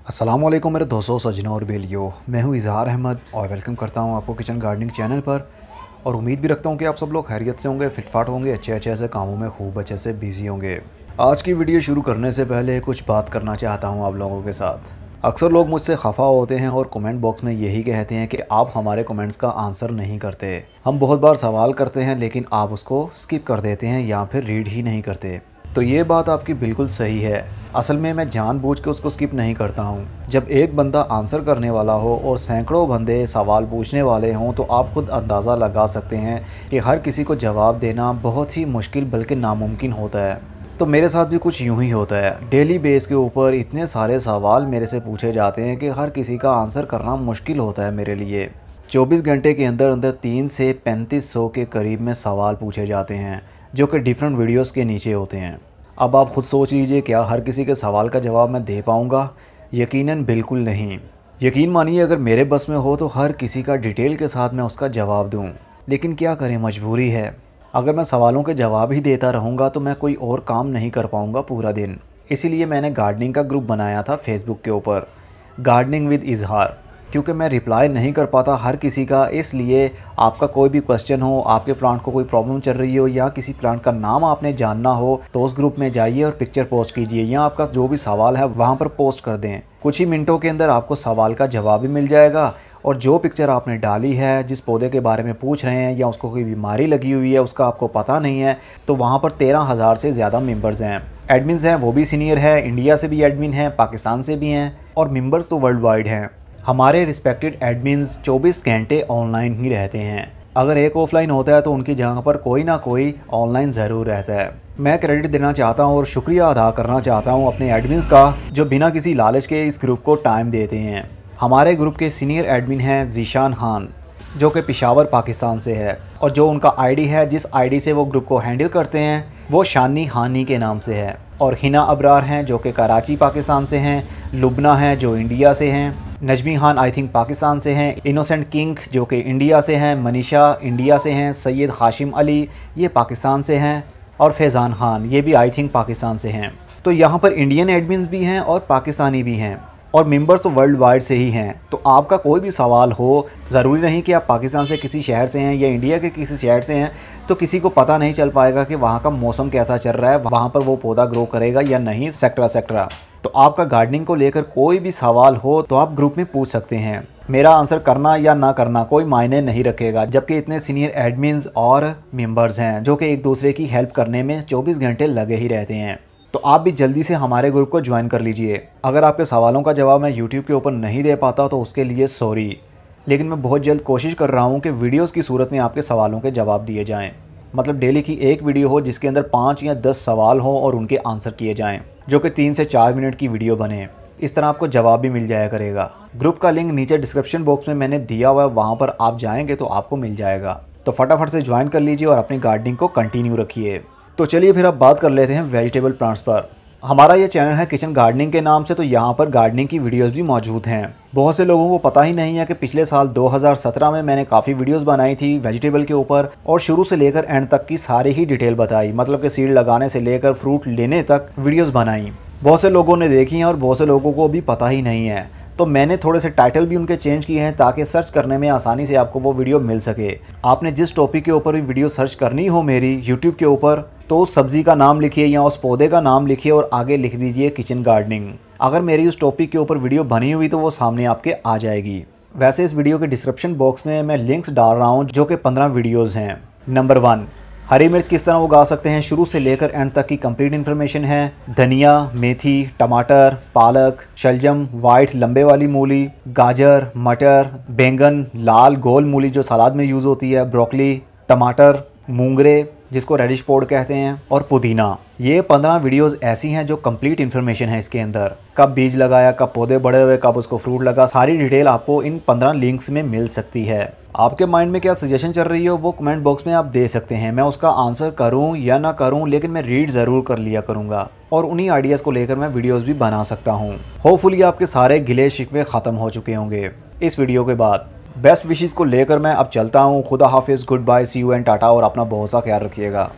अस्सलामुअलैकुम मेरे दोस्तों, सज्जनों और बेलियो। मैं हूं इज़हार अहमद और वेलकम करता हूं आपको किचन गार्डनिंग चैनल पर। और उम्मीद भी रखता हूं कि आप सब लोग खैरियत से होंगे, फिटफाट होंगे, अच्छे से कामों में खूब अच्छे से बिजी होंगे। आज की वीडियो शुरू करने से पहले कुछ बात करना चाहता हूँ आप लोगों के साथ। अक्सर लोग मुझसे खफा होते हैं और कमेंट बॉक्स में यही कहते हैं कि आप हमारे कमेंट्स का आंसर नहीं करते। हम बहुत बार सवाल करते हैं लेकिन आप उसको स्किप कर देते हैं या फिर रीड ही नहीं करते। तो ये बात आपकी बिल्कुल सही है। असल में मैं जानबूझ के उसको स्किप नहीं करता हूँ। जब एक बंदा आंसर करने वाला हो और सैकड़ों बंदे सवाल पूछने वाले हों तो आप खुद अंदाज़ा लगा सकते हैं कि हर किसी को जवाब देना बहुत ही मुश्किल बल्कि नामुमकिन होता है। तो मेरे साथ भी कुछ यूं ही होता है। डेली बेस के ऊपर इतने सारे सवाल मेरे से पूछे जाते हैं कि हर किसी का आंसर करना मुश्किल होता है मेरे लिए। 24 घंटे के अंदर अंदर 3 से 3500 के करीब में सवाल पूछे जाते हैं जो कि डिफरेंट वीडियोस के नीचे होते हैं। अब आप खुद सोच लीजिए, क्या हर किसी के सवाल का जवाब मैं दे पाऊँगा? यकीनन बिल्कुल नहीं। यकीन मानिए, अगर मेरे बस में हो तो हर किसी का डिटेल के साथ मैं उसका जवाब दूँ, लेकिन क्या करें, मजबूरी है। अगर मैं सवालों के जवाब ही देता रहूँगा तो मैं कोई और काम नहीं कर पाऊँगा पूरा दिन। इसीलिए मैंने गार्डनिंग का ग्रुप बनाया था फेसबुक के ऊपर, गार्डनिंग विद इजहार। क्योंकि मैं रिप्लाई नहीं कर पाता हर किसी का, इसलिए आपका कोई भी क्वेश्चन हो, आपके प्लांट को कोई प्रॉब्लम चल रही हो या किसी प्लांट का नाम आपने जानना हो तो उस ग्रुप में जाइए और पिक्चर पोस्ट कीजिए या आपका जो भी सवाल है वहाँ पर पोस्ट कर दें। कुछ ही मिनटों के अंदर आपको सवाल का जवाब भी मिल जाएगा। और जो पिक्चर आपने डाली है, जिस पौधे के बारे में पूछ रहे हैं या उसको कोई बीमारी लगी हुई है उसका आपको पता नहीं है, तो वहाँ पर 13,000 से ज़्यादा मेंबर्स हैं। एडमिन्स हैं, वो भी सीनियर है, इंडिया से भी एडमिन हैं, पाकिस्तान से भी हैं और मेंबर्स तो वर्ल्ड वाइड हैं। हमारे रिस्पेक्टेड एडमिन्स 24 घंटे ऑनलाइन ही रहते हैं। अगर एक ऑफलाइन होता है तो उनकी जगह पर कोई ना कोई ऑनलाइन ज़रूर रहता है। मैं क्रेडिट देना चाहता हूं और शुक्रिया अदा करना चाहता हूं अपने एडमिन्स का, जो बिना किसी लालच के इस ग्रुप को टाइम देते हैं। हमारे ग्रुप के सीनियर एडमिन हैं ज़ीशान खान, जो कि पेशावर पाकिस्तान से है, और जो उनका आईडी है, जिस आईडी से वो ग्रुप को हैंडल करते हैं, वो शानी हानी के नाम से है। और हिना अबरार हैं जो कि कराची पाकिस्तान से हैं, लुबना हैं जो इंडिया से हैं, नजमी खान आई थिंक पाकिस्तान से हैं, इनोसेंट किंग जो कि इंडिया से हैं, मनीषा इंडिया से हैं, सैयद हाशिम अली ये पाकिस्तान से हैं और फैज़ान खान ये भी आई थिंक पाकिस्तान से हैं। तो यहाँ पर इंडियन एडमिन्स भी हैं और पाकिस्तानी भी हैं और मेंबर्स तो वर्ल्ड वाइड से ही हैं। तो आपका कोई भी सवाल हो, ज़रूरी नहीं कि आप पाकिस्तान से किसी शहर से हैं या इंडिया के किसी शहर से हैं, तो किसी को पता नहीं चल पाएगा कि वहाँ का मौसम कैसा चल रहा है, वहाँ पर वो पौधा ग्रो करेगा या नहीं, सेक्टरा। तो आपका गार्डनिंग को लेकर कोई भी सवाल हो तो आप ग्रुप में पूछ सकते हैं। मेरा आंसर करना या ना करना कोई मायने नहीं रखेगा, जबकि इतने सीनियर एडमिन्स और मेंबर्स हैं जो कि एक दूसरे की हेल्प करने में 24 घंटे लगे ही रहते हैं। तो आप भी जल्दी से हमारे ग्रुप को ज्वाइन कर लीजिए। अगर आपके सवालों का जवाब मैं यूट्यूब के ऊपर नहीं दे पाता तो उसके लिए सॉरी, लेकिन मैं बहुत जल्द कोशिश कर रहा हूँ कि वीडियोस की सूरत में आपके सवालों के जवाब दिए जाएं। मतलब डेली की एक वीडियो हो जिसके अंदर 5 या 10 सवाल हों और उनके आंसर किए जाएँ, जो कि 3 से 4 मिनट की वीडियो बने। इस तरह आपको जवाब भी मिल जाया करेगा। ग्रुप का लिंक नीचे डिस्क्रिप्शन बॉक्स में मैंने दिया हुआ है, वहाँ पर आप जाएंगे तो आपको मिल जाएगा। तो फटाफट से ज्वाइन कर लीजिए और अपनी गार्डनिंग को कंटिन्यू रखिए। तो चलिए फिर अब बात कर लेते हैं वेजिटेबल प्लांट्स पर। हमारा ये चैनल है किचन गार्डनिंग के नाम से, तो यहाँ पर गार्डनिंग की वीडियोस भी मौजूद हैं। बहुत से लोगों को पता ही नहीं है कि पिछले साल 2017 में मैंने काफ़ी वीडियोस बनाई थी वेजिटेबल के ऊपर और शुरू से लेकर एंड तक की सारी ही डिटेल बताई। मतलब कि सीड लगाने से लेकर फ्रूट लेने तक वीडियोस बनाई। बहुत से लोगों ने देखी हैं और बहुत से लोगों को भी पता ही नहीं है। तो मैंने थोड़े से टाइटल भी उनके चेंज किए हैं ताकि सर्च करने में आसानी से आपको वो वीडियो मिल सके। आपने जिस टॉपिक के ऊपर भी वीडियो सर्च करनी हो मेरी यूट्यूब के ऊपर, तो उस सब्ज़ी का नाम लिखिए या उस पौधे का नाम लिखिए और आगे लिख दीजिए किचन गार्डनिंग। अगर मेरी उस टॉपिक के ऊपर वीडियो बनी हुई तो वो सामने आपके आ जाएगी। वैसे इस वीडियो के डिस्क्रिप्शन बॉक्स में मैं लिंक्स डाल रहा हूँ जो कि 15 वीडियोज़ हैं। नंबर 1, हरी मिर्च किस तरह उगा सकते हैं, शुरू से लेकर एंड तक की कंप्लीट इन्फॉर्मेशन है। धनिया, मेथी, टमाटर, पालक, शलजम, वाइट लंबे वाली मूली, गाजर, मटर, बैंगन, लाल गोल मूली जो सलाद में यूज़ होती है, ब्रोकली, टमाटर, मूंगरे जिसको रेडिश पोड कहते हैं, और पुदीना। ये 15 वीडियोस ऐसी हैं जो कंप्लीट इन्फॉर्मेशन है इसके अंदर। कब बीज लगाया, कब पौधे बड़े हुए, कब उसको फ्रूट लगा, सारी डिटेल आपको इन 15 लिंक्स में मिल सकती है। आपके माइंड में क्या सजेशन चल रही हो वो कमेंट बॉक्स में आप दे सकते हैं। मैं उसका आंसर करूं या ना करूं, लेकिन मैं रीड ज़रूर कर लिया करूंगा और उन्हीं आइडियाज़ को लेकर मैं वीडियोस भी बना सकता हूं। होपफुली आपके सारे गिले शिकवे ख़त्म हो चुके होंगे इस वीडियो के बाद। बेस्ट विशेस को लेकर मैं अब चलता हूँ। खुदा हाफिज़, good bye, see you and tata, और अपना बहुत सा ख्याल रखिएगा।